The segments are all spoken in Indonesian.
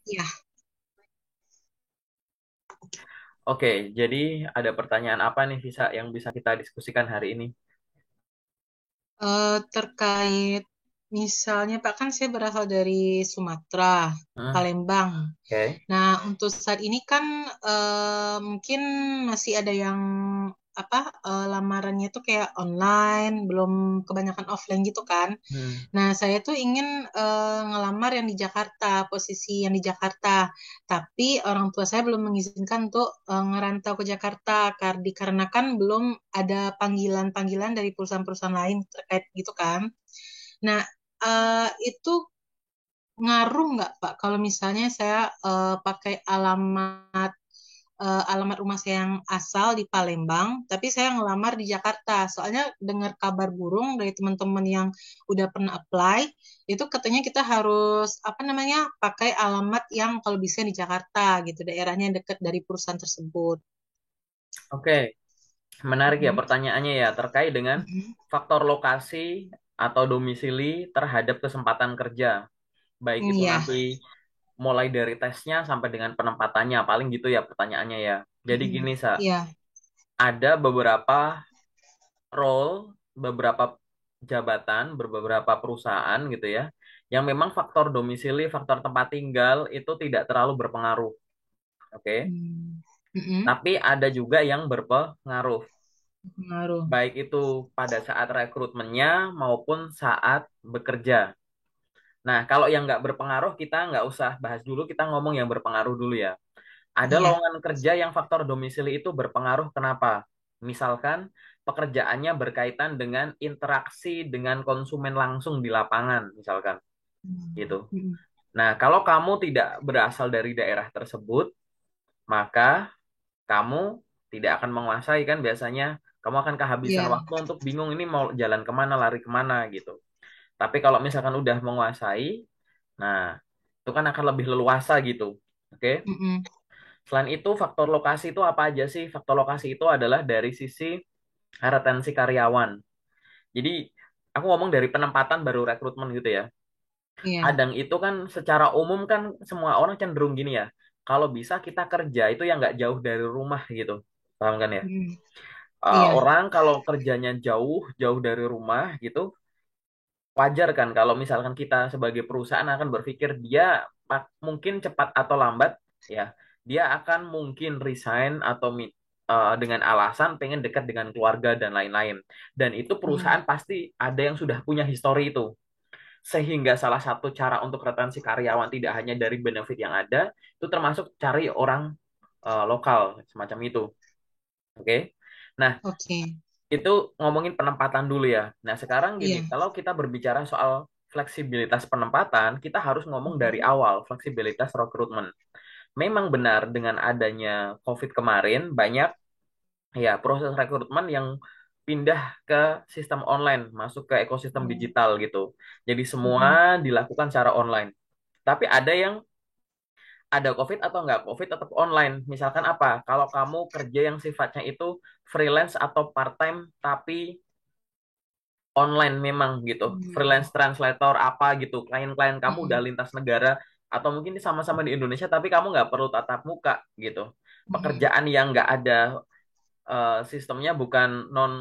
Ya, Oke, jadi ada pertanyaan apa nih Visa yang bisa kita diskusikan hari ini? terkait misalnya Pak kan saya berasal dari Sumatera, Hmm, Palembang. oke. Nah, untuk saat ini kan mungkin masih ada yang apa lamarannya tuh kayak online, belum kebanyakan offline gitu kan. Hmm, Nah, saya tuh ingin ngelamar yang di Jakarta, posisi yang di Jakarta. Tapi orang tua saya belum mengizinkan untuk ngerantau ke Jakarta dikarenakan belum ada panggilan-panggilan dari perusahaan-perusahaan lain terkait gitu kan. Nah, itu ngaruh nggak Pak kalau misalnya saya pakai alamat rumah saya yang asal di Palembang, tapi saya ngelamar di Jakarta. Soalnya dengar kabar burung dari teman-teman yang udah pernah apply, itu katanya kita harus apa namanya pakai alamat yang kalau bisa di Jakarta gitu, daerahnya yang dekat dari perusahaan tersebut. oke, menarik ya Mhm. pertanyaannya ya terkait dengan Mhm. faktor lokasi atau domisili terhadap kesempatan kerja. Baik itu Iya. nanti mulai dari tesnya sampai dengan penempatannya, paling gitu ya pertanyaannya ya. Jadi Mhm. gini, Sa, Iya. ada beberapa role, beberapa jabatan, beberapa perusahaan gitu ya, yang memang faktor domisili, faktor tempat tinggal itu tidak terlalu berpengaruh. Oke. Hmm. Mhm. Tapi ada juga yang berpengaruh, Pengaruh. baik itu pada saat rekrutmennya maupun saat bekerja. Nah, kalau yang nggak berpengaruh, kita nggak usah bahas dulu, kita ngomong yang berpengaruh dulu ya. Ada Iya. lowongan kerja yang faktor domisili itu berpengaruh, kenapa? Misalkan pekerjaannya berkaitan dengan interaksi dengan konsumen langsung di lapangan, misalkan gitu. Mhm. Nah, kalau kamu tidak berasal dari daerah tersebut, maka kamu tidak akan menguasai kan biasanya kamu akan kehabisan Iya. waktu untuk bingung ini mau jalan kemana, lari kemana gitu. Tapi kalau misalkan udah menguasai, nah itu kan akan lebih leluasa gitu. Oke. Mhm. Selain itu, faktor lokasi itu apa aja sih? Faktor lokasi itu adalah dari sisi retensi karyawan. Jadi, aku ngomong dari penempatan baru rekrutmen gitu ya. Iya. Kadang itu kan secara umum kan semua orang cenderung gini ya. Kalau bisa kita kerja itu yang nggak jauh dari rumah gitu. Paham kan ya? Mhm. Iya. Orang kalau kerjanya jauh, jauh dari rumah gitu, wajar kan kalau misalkan kita sebagai perusahaan akan berpikir dia mungkin cepat atau lambat ya dia akan mungkin resign atau dengan alasan pengen dekat dengan keluarga dan lain-lain dan itu Mhm. perusahaan pasti ada yang sudah punya histori itu sehingga salah satu cara untuk retensi karyawan tidak hanya dari benefit yang ada itu termasuk cari orang lokal semacam itu, oke. Nah, Oke. itu ngomongin penempatan dulu ya. Nah, sekarang gini, Iya. kalau kita berbicara soal fleksibilitas penempatan, kita harus ngomong dari Mhm. awal, fleksibilitas rekrutmen. Memang benar dengan adanya COVID kemarin, banyak ya proses rekrutmen yang pindah ke sistem online, masuk ke ekosistem Mhm. digital gitu. Jadi Mhm. semua dilakukan secara online. Tapi ada yang ada COVID atau nggak COVID tetap online. Misalkan apa? Kalau kamu kerja yang sifatnya itu freelance atau part-time, tapi online memang gitu, freelance Hmm. translator apa gitu, klien-klien kamu udah Mm-mm. lintas negara atau mungkin sama-sama di Indonesia tapi kamu nggak perlu tatap muka gitu, Mm-mm. pekerjaan yang nggak ada sistemnya bukan non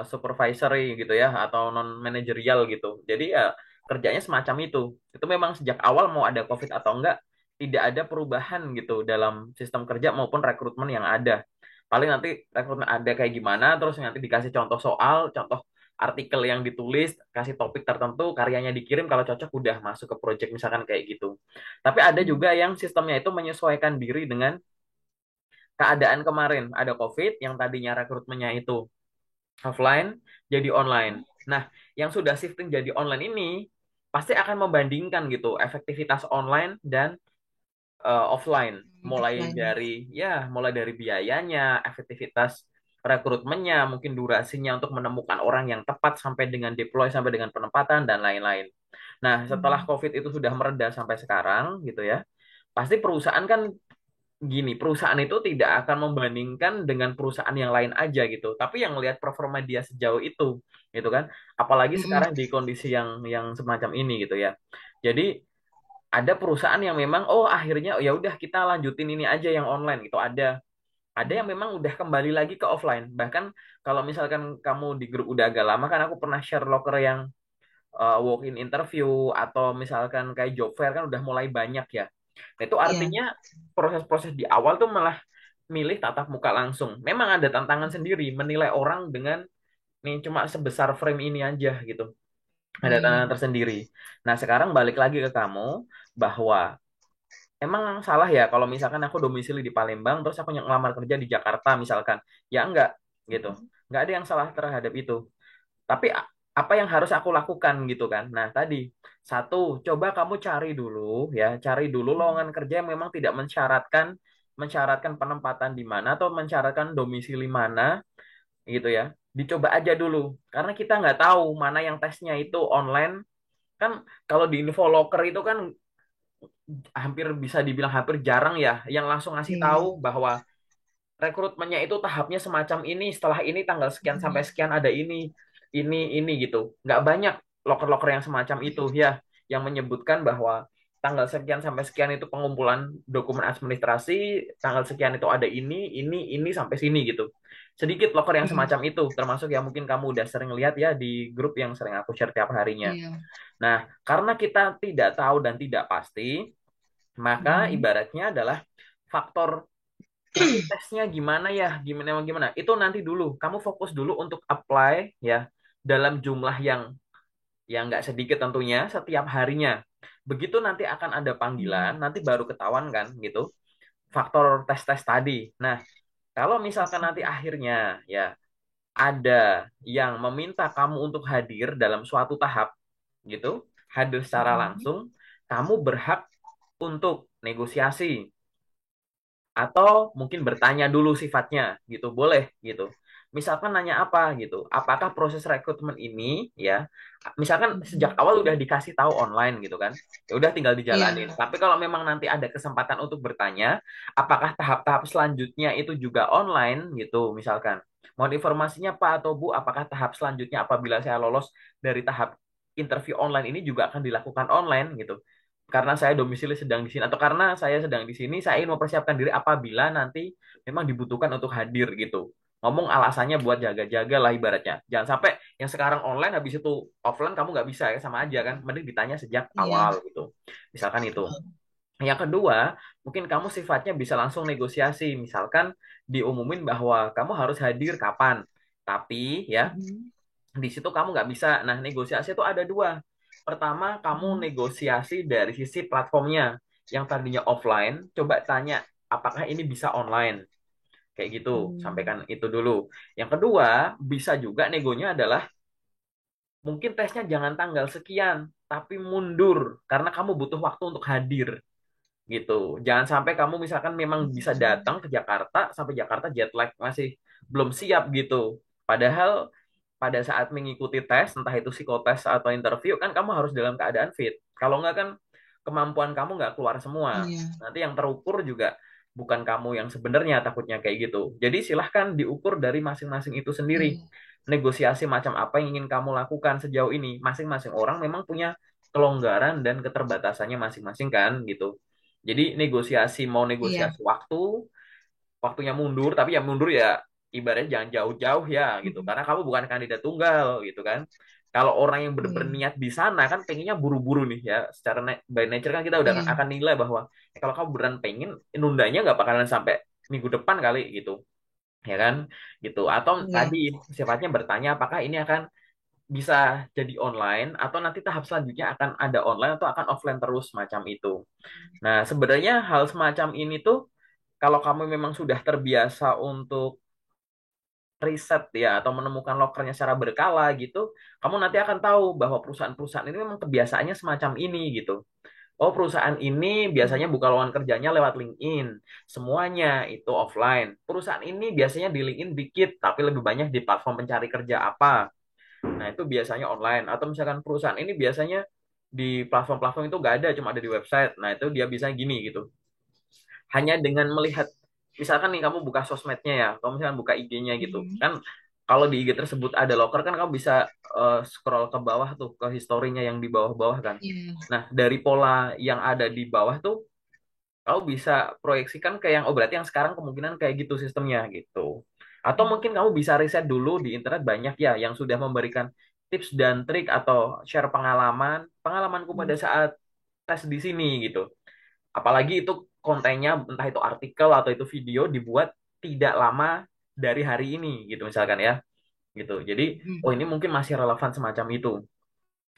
supervisory gitu ya atau non manajerial gitu, jadi ya kerjanya semacam itu memang sejak awal mau ada COVID atau enggak tidak ada perubahan gitu dalam sistem kerja maupun rekrutmen yang ada. Paling nanti rekrutmen ada kayak gimana, terus nanti dikasih contoh soal, contoh artikel yang ditulis, kasih topik tertentu, karyanya dikirim, kalau cocok udah masuk ke project misalkan kayak gitu. Tapi ada juga yang sistemnya itu menyesuaikan diri dengan keadaan kemarin. Ada COVID yang tadinya rekrutmennya itu offline jadi online. Nah, yang sudah shifting jadi online ini pasti akan membandingkan gitu efektivitas online dan offline, Offline. mulai dari biayanya, efektivitas rekrutmennya, mungkin durasinya untuk menemukan orang yang tepat sampai dengan deploy sampai dengan penempatan dan lain-lain. Nah, setelah Hmm. COVID itu sudah mereda sampai sekarang gitu ya, pasti perusahaan kan gini, perusahaan itu tidak akan membandingkan dengan perusahaan yang lain aja gitu, tapi yang melihat performa dia sejauh itu, gitu kan. Apalagi Mm-mm. sekarang di kondisi yang semacam ini gitu ya. Jadi ada perusahaan yang memang oh akhirnya ya udah kita lanjutin ini aja yang online gitu. Ada yang memang udah kembali lagi ke offline. Bahkan kalau misalkan kamu di grup udah agak lama kan aku pernah share loker yang walk-in interview atau misalkan kayak job fair kan udah mulai banyak ya. Nah, itu Iya. artinya proses-proses di awal tuh malah milih tatap muka langsung. Memang ada tantangan sendiri menilai orang dengan nih cuma sebesar frame ini aja gitu. Ada Iya. tantangan tersendiri. Nah, sekarang balik lagi ke kamu bahwa emang salah ya kalau misalkan aku domisili di Palembang terus aku ngelamar kerja di Jakarta misalkan. Ya enggak gitu. Enggak ada yang salah terhadap itu. Tapi apa yang harus aku lakukan gitu kan? Nah, tadi satu, coba kamu cari dulu ya, cari dulu lowongan kerja yang memang tidak mensyaratkan penempatan di mana atau mensyaratkan domisili mana gitu ya. Dicoba aja dulu karena kita nggak tahu mana yang tesnya itu online kan kalau di Infoloker itu kan hampir bisa dibilang hampir jarang ya yang langsung ngasih Iya. tahu bahwa rekrutmennya itu tahapnya semacam ini, setelah ini tanggal sekian sampai sekian ada ini gitu. Nggak banyak loker-loker yang semacam itu ya, yang menyebutkan bahwa tanggal sekian sampai sekian itu pengumpulan dokumen administrasi, tanggal sekian itu ada ini sampai sini gitu. Sedikit loker yang Iya. semacam itu, termasuk yang mungkin kamu udah sering lihat ya di grup yang sering aku share tiap harinya. Iya. Nah, karena kita tidak tahu dan tidak pasti, maka Mhm. ibaratnya adalah faktor nanti tesnya gimana ya, gimana gimana. Itu nanti dulu, kamu fokus dulu untuk apply ya dalam jumlah yang nggak sedikit tentunya setiap harinya. Begitu nanti akan ada panggilan, nanti baru ketahuan kan gitu faktor tes-tes tadi. Nah, kalau misalkan nanti akhirnya ya ada yang meminta kamu untuk hadir dalam suatu tahap gitu, hadir secara Mhm. langsung, kamu berhak untuk negosiasi atau mungkin bertanya dulu sifatnya gitu boleh gitu misalkan nanya apa gitu apakah proses rekrutmen ini ya misalkan sejak Mhm. awal udah dikasih tahu online gitu kan ya udah tinggal dijalanin Iya. tapi kalau memang nanti ada kesempatan untuk bertanya apakah tahap-tahap selanjutnya itu juga online gitu misalkan mohon informasinya Pak atau Bu apakah tahap selanjutnya apabila saya lolos dari tahap interview online ini juga akan dilakukan online gitu karena saya domisili sedang di sini atau karena saya sedang di sini, saya ingin mempersiapkan diri apabila nanti memang dibutuhkan untuk hadir gitu. Ngomong alasannya buat jaga-jaga lah ibaratnya. Jangan sampai yang sekarang online habis itu offline kamu nggak bisa ya sama aja kan. Mending ditanya sejak Iya. awal gitu. Misalkan itu. Yang kedua, mungkin kamu sifatnya bisa langsung negosiasi. Misalkan diumumin bahwa kamu harus hadir kapan. Tapi ya Mhm. di situ kamu nggak bisa. Nah, negosiasi itu ada dua. Pertama, kamu Mhm. negosiasi dari sisi platformnya. Yang tadinya offline, coba tanya, apakah ini bisa online? Kayak gitu, Mhm. sampaikan itu dulu. Yang kedua, bisa juga negonya adalah, mungkin tesnya jangan tanggal sekian, tapi mundur. Karena kamu butuh waktu untuk hadir. Gitu. Jangan sampai kamu misalkan memang bisa datang ke Jakarta, sampai Jakarta jet lag masih belum siap gitu. Padahal pada saat mengikuti tes, entah itu psikotes atau interview, kan kamu harus dalam keadaan fit. Kalau nggak kan kemampuan kamu nggak keluar semua. Iya. Nanti yang terukur juga bukan kamu yang sebenarnya takutnya kayak gitu. Jadi silahkan diukur dari masing-masing itu sendiri. Iya. Negosiasi macam apa yang ingin kamu lakukan sejauh ini. Masing-masing orang memang punya kelonggaran dan keterbatasannya masing-masing kan gitu. Jadi negosiasi mau Iya. negosiasi waktunya mundur tapi ya mundur ya ibaratnya jangan jauh-jauh ya gitu Mhm. karena kamu bukan kandidat tunggal gitu kan kalau orang yang benar-benar Iya. niat di sana kan pengennya buru-buru nih ya secara by nature kan kita udah Iya. akan nilai bahwa kalau kamu beneran pengen nundanya nggak bakalan sampai minggu depan kali gitu ya kan gitu atau Iya. tadi sifatnya bertanya apakah ini akan bisa jadi online atau nanti tahap selanjutnya akan ada online atau akan offline terus macam itu. Nah, sebenarnya hal semacam ini tuh kalau kamu memang sudah terbiasa untuk riset ya atau menemukan lokernya secara berkala gitu, kamu nanti akan tahu bahwa perusahaan-perusahaan ini memang kebiasaannya semacam ini gitu. Oh, perusahaan ini biasanya buka lowongan kerjanya lewat LinkedIn. Semuanya itu offline. Perusahaan ini biasanya di LinkedIn dikit, tapi lebih banyak di platform pencari kerja apa. Nah, itu biasanya online. Atau misalkan perusahaan ini biasanya di platform-platform itu nggak ada, cuma ada di website. Nah, itu dia bisa gini gitu. Hanya dengan melihat misalkan nih kamu buka sosmednya ya, kamu misalkan buka IG-nya gitu, Mhm. kan kalau di IG tersebut ada loker kan kamu bisa scroll ke bawah tuh ke historinya yang di bawah-bawah kan. Iya. Nah, dari pola yang ada di bawah tuh kamu bisa proyeksikan ke yang oh berarti yang sekarang kemungkinan kayak gitu sistemnya gitu. Atau mungkin kamu bisa riset dulu di internet banyak ya yang sudah memberikan tips dan trik atau share pengalamanku pada saat tes di sini gitu. Apalagi itu kontennya entah itu artikel atau itu video dibuat tidak lama dari hari ini gitu misalkan ya gitu. Jadi oh Hmm. ini mungkin masih relevan semacam itu.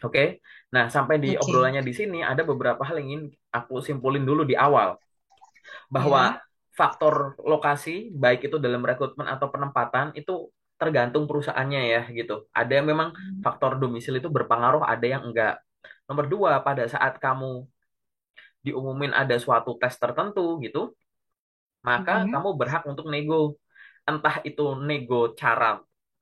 Oke. Nah, sampai di Oke. obrolannya di sini ada beberapa hal yang ingin aku simpulin dulu di awal bahwa Ya. faktor lokasi baik itu dalam rekrutmen atau penempatan itu tergantung perusahaannya ya gitu. Ada yang memang faktor domisili itu berpengaruh, ada yang enggak. Nomor dua, pada saat kamu diumumin ada suatu tes tertentu gitu, maka Hmm. kamu berhak untuk nego. Entah itu nego cara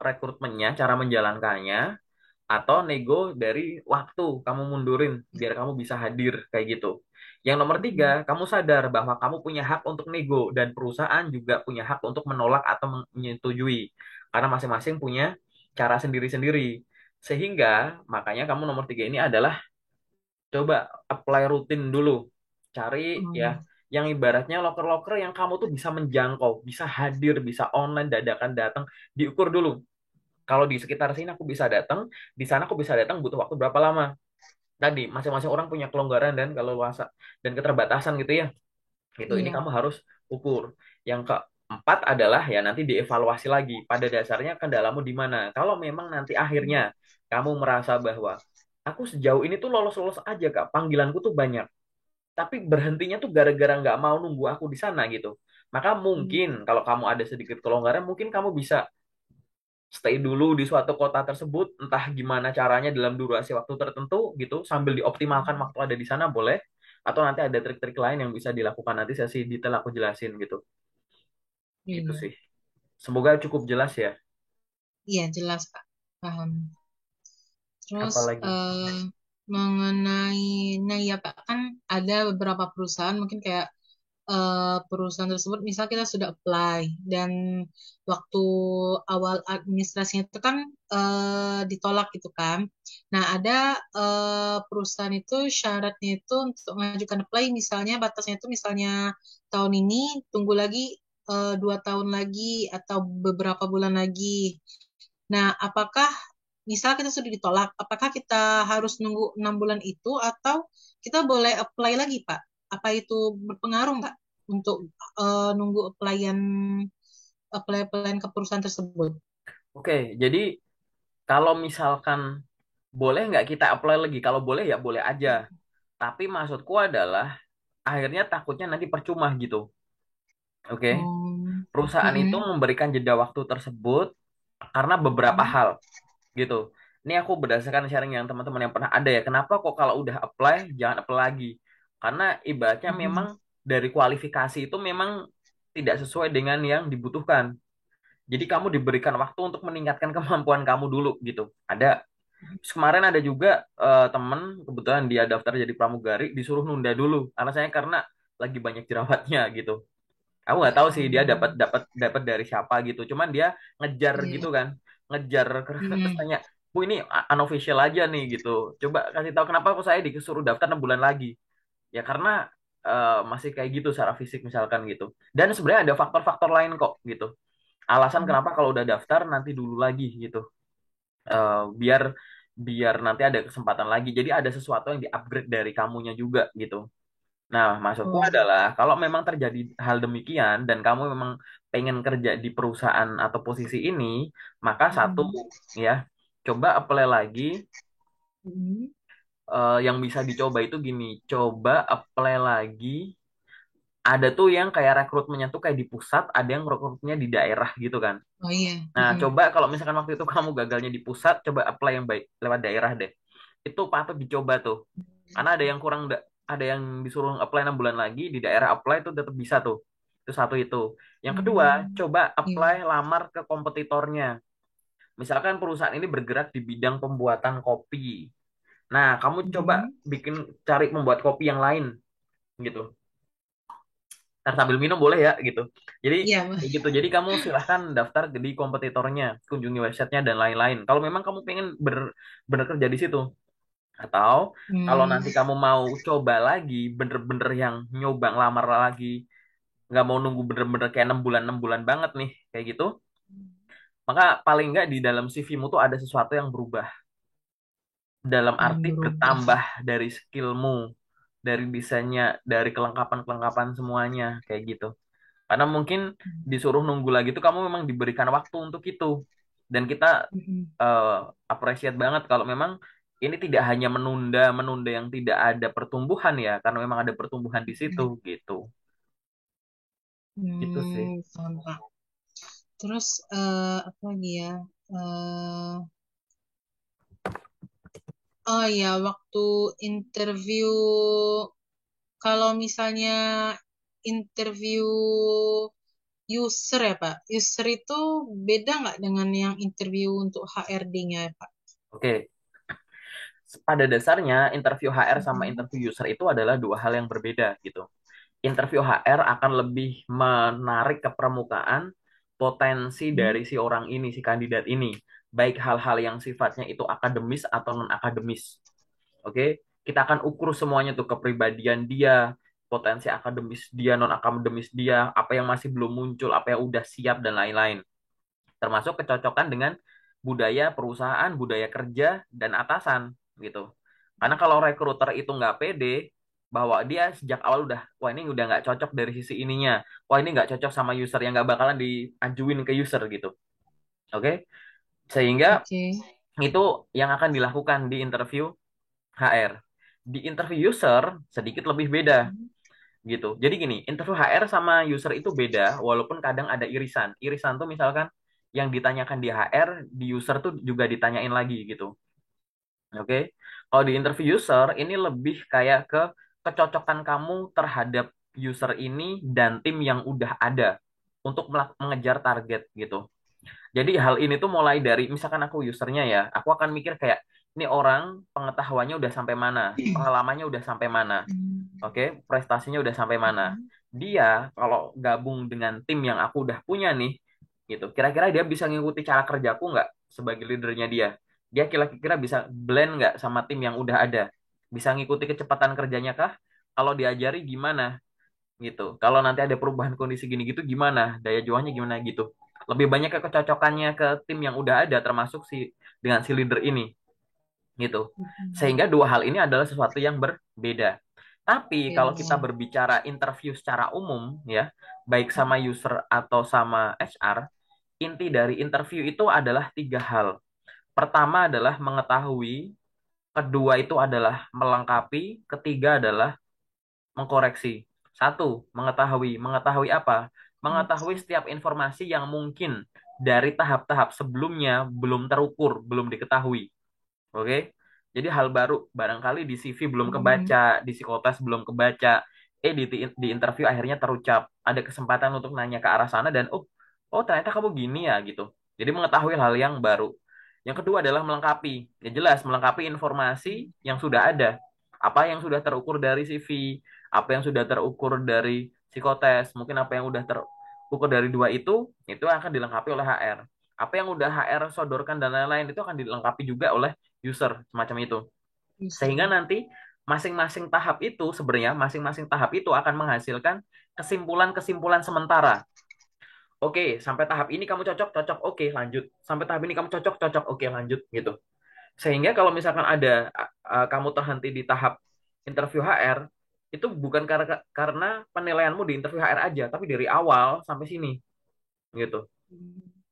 rekrutmennya, cara menjalankannya, atau nego dari waktu kamu mundurin biar kamu bisa hadir kayak gitu. Yang nomor tiga, Hmm. kamu sadar bahwa kamu punya hak untuk nego dan perusahaan juga punya hak untuk menolak atau menyetujui karena masing-masing punya cara sendiri-sendiri. Sehingga makanya kamu nomor tiga ini adalah coba apply rutin dulu. Cari ya Hmm. yang ibaratnya loker-loker yang kamu tuh bisa menjangkau, bisa hadir, bisa online, dadakan datang, diukur dulu. Kalau di sekitar sini aku bisa datang, di sana aku bisa datang butuh waktu berapa lama. Tadi masing-masing orang punya kelonggaran dan kalau luasa dan keterbatasan gitu ya. Gitu. Ini Iya. kamu harus ukur. Yang keempat adalah ya nanti dievaluasi lagi. Pada dasarnya kendalamu di mana. Kalau memang nanti akhirnya kamu merasa bahwa aku sejauh ini tuh lolos-lolos aja Kak. Panggilanku tuh banyak. Tapi berhentinya tuh gara-gara nggak mau nunggu aku di sana gitu. Maka mungkin Hmm. kalau kamu ada sedikit kelonggaran, mungkin kamu bisa stay dulu di suatu kota tersebut, entah gimana caranya dalam durasi waktu tertentu gitu, sambil dioptimalkan waktu ada di sana boleh, atau nanti ada trik-trik lain yang bisa dilakukan nanti sesi detail aku jelasin gitu, gitu Iya. sih. Semoga cukup jelas ya. Iya, jelas, Kak. Paham. Terus Apalagi, mengenai, nah ya Pak, kan ada beberapa perusahaan mungkin kayak perusahaan tersebut misal kita sudah apply dan waktu awal administrasinya itu kan ditolak gitu kan. Nah ada perusahaan itu syaratnya itu untuk mengajukan apply misalnya batasnya itu misalnya tahun ini tunggu lagi 2 tahun lagi atau beberapa bulan lagi. Nah apakah misal kita sudah ditolak, apakah kita harus nunggu 6 bulan itu atau kita boleh apply lagi, Pak? Apa itu berpengaruh nggak untuk nunggu apply ke perusahaan tersebut? oke, jadi kalau misalkan boleh nggak kita apply lagi? Kalau boleh ya boleh aja. Tapi maksudku adalah akhirnya takutnya nanti percuma gitu. Oke, Hmm. perusahaan itu Mm-mm. memberikan jeda waktu tersebut karena beberapa Mm-mm. hal gitu. Ini aku berdasarkan sharing yang teman-teman yang pernah ada ya. Kenapa kok kalau udah apply jangan apply lagi? Karena ibaratnya memang Mm-mm. dari kualifikasi itu memang tidak sesuai dengan yang dibutuhkan. Jadi kamu diberikan waktu untuk meningkatkan kemampuan kamu dulu gitu. Ada. Terus kemarin ada juga temen kebetulan dia daftar jadi pramugari disuruh nunda dulu. Alasannya karena lagi banyak jerawatnya gitu. Aku nggak tahu sih dia dapat Oh, dapat dapat dari siapa gitu. Cuman dia ngejar gitu iya. kan, ngejar terus Mm-mm. tanya, Bu ini unofficial aja nih gitu. Coba kasih tahu kenapa aku saya disuruh daftar 6 bulan lagi. Ya karena masih kayak gitu secara fisik misalkan gitu. Dan sebenarnya ada faktor-faktor lain kok gitu. Alasan kenapa kalau udah daftar nanti dulu lagi gitu. Biar biar nanti ada kesempatan lagi. Jadi ada sesuatu yang di-upgrade dari kamunya juga gitu. Nah, maksudku Oh. adalah kalau memang terjadi hal demikian dan kamu memang pengen kerja di perusahaan atau posisi ini, maka satu Mm-mm. ya, coba apply lagi. Mm-mm. Yang bisa dicoba itu gini, coba apply lagi. Ada tuh yang kayak rekrutmennya tuh kayak di pusat, ada yang rekrutmennya di daerah gitu kan. Oh iya. Nah, Mm-mm. coba kalau misalkan waktu itu kamu gagalnya di pusat, coba apply yang baik lewat daerah deh. Itu patut dicoba tuh. Karena ada yang kurang, ada yang disuruh apply 6 bulan lagi, di daerah apply itu tetap bisa tuh. Itu satu itu. Yang kedua, Mm. coba Iya. apply lamar ke kompetitornya. Misalkan perusahaan ini bergerak di bidang pembuatan kopi. Nah, kamu coba Mm-mm. bikin cari membuat kopi yang lain gitu. Ntar sambil minum boleh ya gitu. Jadi Iya, kayak gitu. Jadi kamu silahkan daftar di kompetitornya, kunjungi websitenya dan lain-lain. Kalau memang kamu pengen bener kerja di situ, atau kalau hmm, nanti kamu mau coba lagi, bener-bener yang nyoba ngelamar lagi, nggak mau nunggu bener-bener kayak 6 bulan banget nih, kayak gitu, maka paling nggak di dalam CV-mu tuh ada sesuatu yang berubah. Dalam yang arti berubah. bertambah dari skillmu, dari desainnya, dari kelengkapan-kelengkapan semuanya, kayak gitu. Karena mungkin disuruh nunggu lagi tuh kamu memang diberikan waktu untuk itu. Dan kita Mm-mm. eh, appreciate banget kalau memang ini tidak hanya menunda-menunda yang tidak ada pertumbuhan ya, karena memang ada pertumbuhan di situ gitu. Itu sih. Paham, Pak. Terus apa lagi ya? Eh, oh ya, waktu interview, kalau misalnya interview user ya Pak, user itu beda nggak dengan yang interview untuk HRD-nya ya Pak? Oke, pada dasarnya interview HR sama Mhm. interview user itu adalah dua hal yang berbeda gitu. Interview HR akan lebih menarik ke permukaan potensi Mhm. dari si orang ini, si kandidat ini, baik hal-hal yang sifatnya itu akademis atau non akademis. Oke, kita akan ukur semuanya tuh kepribadian dia, potensi akademis dia, non akademis dia, apa yang masih belum muncul, apa yang udah siap dan lain-lain. Termasuk kecocokan dengan budaya perusahaan, budaya kerja dan atasan gitu. Karena kalau rekruter itu nggak pede bahwa dia sejak awal udah, wah ini udah nggak cocok dari sisi ininya, wah ini nggak cocok sama user yang nggak bakalan diajuin ke user gitu. Oke, sehingga Oke. itu yang akan dilakukan di interview HR. Di interview user sedikit lebih beda gitu. Jadi gini, interview HR sama user itu beda, walaupun kadang ada irisan. Irisan tuh misalkan yang ditanyakan di HR, di user tuh juga ditanyain lagi gitu. Oke. Kalau di interview user, ini lebih kayak ke kecocokan kamu terhadap user ini dan tim yang udah ada untuk mengejar target gitu. Jadi hal ini tuh mulai dari misalkan aku usernya ya, aku akan mikir kayak ini orang pengetahuannya udah sampai mana, pengalamannya udah sampai mana, oke, prestasinya udah sampai mana. Mhm. Dia kalau gabung dengan tim yang aku udah punya nih, gitu, kira-kira dia bisa ngikuti cara kerjaku nggak sebagai leadernya dia? Dia kira-kira bisa blend nggak sama tim yang udah ada? Bisa ngikuti kecepatan kerjanya kah? Kalau diajari gimana? Gitu. Kalau nanti ada perubahan kondisi gini gitu gimana? Daya juangnya gimana gitu. Lebih banyak ke kecocokannya ke tim yang udah ada termasuk si dengan si leader ini gitu. Sehingga dua hal ini adalah sesuatu yang berbeda. Tapi Ya. kalau kita berbicara interview secara umum ya, baik sama user atau sama HR, inti dari interview itu adalah tiga hal. Pertama adalah mengetahui, kedua itu adalah melengkapi, ketiga adalah mengkoreksi. Satu, mengetahui. Mengetahui apa? Mengetahui setiap informasi yang mungkin dari tahap-tahap sebelumnya belum terukur, belum diketahui. Oke? Jadi hal baru, barangkali di CV belum Mhm. kebaca, di psikotes belum kebaca, di interview akhirnya terucap. Ada kesempatan untuk nanya ke arah sana dan oh ternyata kamu gini ya gitu. Jadi mengetahui hal yang baru. Yang kedua adalah melengkapi. Ya jelas, melengkapi informasi yang sudah ada. Apa yang sudah terukur dari CV, apa yang sudah terukur dari psikotes, mungkin apa yang sudah terukur dari dua itu akan dilengkapi oleh HR. Apa yang udah HR sodorkan dan lain-lain itu akan dilengkapi juga oleh user semacam itu. User. Sehingga nanti masing-masing tahap itu sebenarnya masing-masing tahap itu akan menghasilkan kesimpulan-kesimpulan sementara. Oke, sampai tahap ini kamu cocok, cocok, oke, lanjut. Sampai tahap ini kamu cocok, cocok, oke, lanjut gitu. Sehingga kalau misalkan ada kamu terhenti di tahap interview HR, itu bukan karena penilaianmu di interview HR aja, tapi dari awal sampai sini gitu.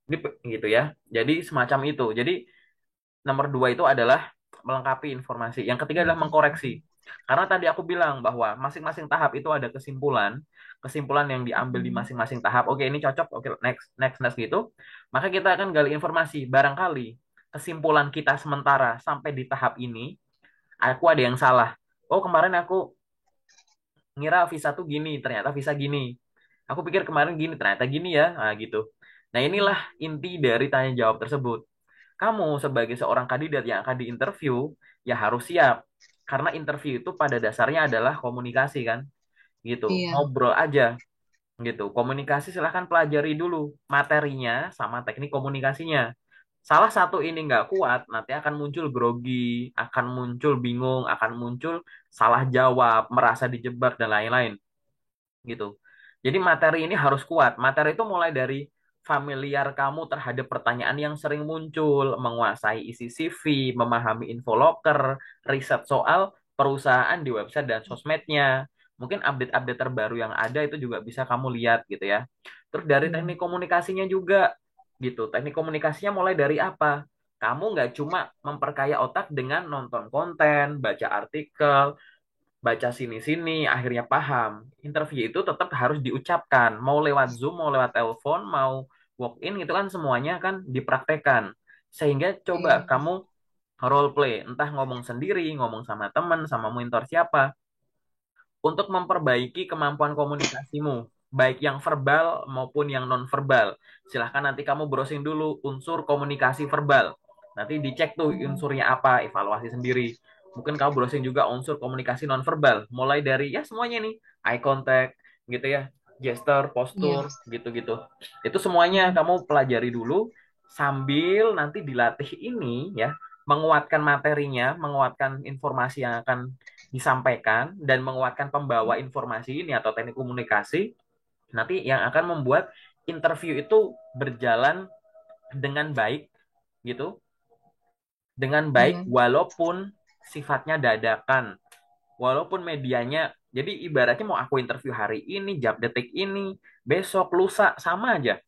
Ini gitu ya. Jadi semacam itu. Jadi nomor dua itu adalah melengkapi informasi. Yang ketiga adalah mengkoreksi. Karena tadi aku bilang bahwa masing-masing tahap itu ada kesimpulan, kesimpulan yang diambil di Mhm. masing-masing tahap. Oke, ini cocok. Oke, next, next, next gitu. Maka kita akan gali informasi. Barangkali kesimpulan kita sementara sampai di tahap ini, aku ada yang salah. Oh, kemarin aku ngira visa tuh gini, ternyata visa gini. Aku pikir kemarin gini, ternyata gini ya. Nah, gitu. Nah, inilah inti dari tanya jawab tersebut. Kamu sebagai seorang kandidat yang akan diinterview, ya harus siap. Karena interview itu pada dasarnya adalah komunikasi kan, gitu. Iya. Ngobrol aja. gitu. Komunikasi silahkan pelajari dulu materinya sama teknik komunikasinya. Salah satu ini nggak kuat, nanti akan muncul grogi, akan muncul bingung, akan muncul salah jawab, merasa dijebak dan lain-lain gitu. Jadi materi ini harus kuat. Materi itu mulai dari familiar kamu terhadap pertanyaan yang sering muncul, menguasai isi CV, memahami info loker, riset soal perusahaan di website dan sosmednya. Mungkin update-update terbaru yang ada itu juga bisa kamu lihat gitu ya. Terus dari teknik Hmm. komunikasinya juga gitu. Teknik komunikasinya mulai dari apa? Kamu nggak cuma memperkaya otak dengan nonton konten, baca artikel, baca sini-sini, akhirnya paham. Interview itu tetap harus diucapkan. Mau lewat Zoom, mau lewat telepon, mau walk-in, itu kan semuanya kan dipraktekkan. Sehingga coba Iya. kamu role play, entah ngomong sendiri, ngomong sama teman, sama mentor siapa, untuk memperbaiki kemampuan komunikasimu, baik yang verbal maupun yang non-verbal. Silahkan nanti kamu browsing dulu unsur komunikasi verbal. Nanti dicek tuh Hmm. unsurnya apa, evaluasi sendiri. Mungkin kamu browsing juga unsur komunikasi non-verbal, mulai dari ya semuanya nih, eye contact, gitu ya, gesture, Iya. postur, gitu-gitu. Itu semuanya Hmm. kamu pelajari dulu sambil nanti dilatih ini ya, menguatkan materinya, menguatkan informasi yang akan disampaikan dan menguatkan pembawa informasi ini atau teknik komunikasi nanti yang akan membuat interview itu berjalan dengan baik gitu, dengan baik Iya. walaupun sifatnya dadakan, walaupun medianya jadi ibaratnya mau aku interview hari ini, jam detik ini, besok, lusa sama aja.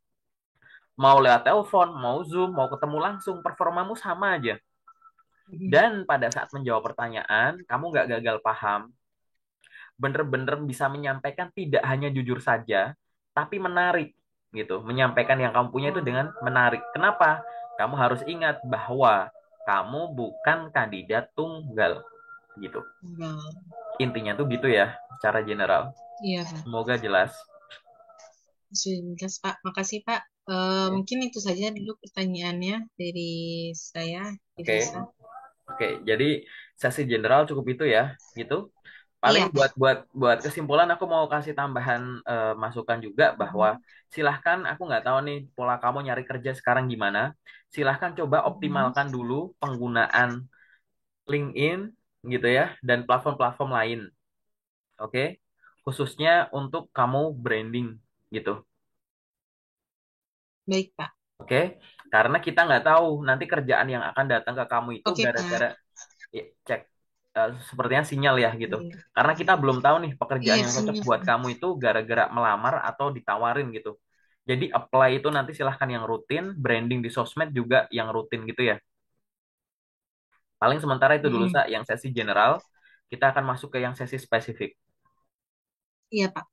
Mau lewat telepon, mau Zoom, mau ketemu langsung, performamu sama aja. Hmm. Dan pada saat menjawab pertanyaan, kamu nggak gagal paham, bener-bener bisa menyampaikan tidak hanya jujur saja, tapi menarik gitu. Menyampaikan yang kamu punya itu dengan menarik. Kenapa? Kamu harus ingat bahwa kamu bukan kandidat tunggal gitu. Enggak. Intinya tuh gitu ya, secara general. Iya, Pak. Semoga jelas. Sudah, Pak. Makasih, Pak. Oke, Mungkin itu saja dulu pertanyaannya dari saya, oke, Irisa. oke. Jadi sesi general cukup itu ya, gitu. Paling Iya, buat Pak. buat buat kesimpulan aku mau kasih tambahan masukan juga bahwa Mhm. silahkan aku nggak tahu nih pola kamu nyari kerja sekarang gimana. Silahkan coba Mhm. optimalkan dulu penggunaan LinkedIn gitu ya dan platform-platform lain. Oke. Khususnya untuk kamu branding gitu. Baik, Pak. Oke. Karena kita nggak tahu nanti kerjaan yang akan datang ke kamu itu Oke, gara-gara Pak. ya, cek sepertinya sinyal ya gitu. Iya, Karena kita belum tahu nih pekerjaan iya, yang cocok sinyal. buat kamu itu gara-gara melamar atau ditawarin gitu. Jadi apply itu nanti silahkan yang rutin, branding di sosmed juga yang rutin gitu ya. Paling sementara itu dulu Mhm. Sa, yang sesi general. Kita akan masuk ke yang sesi spesifik. Iya, Pak.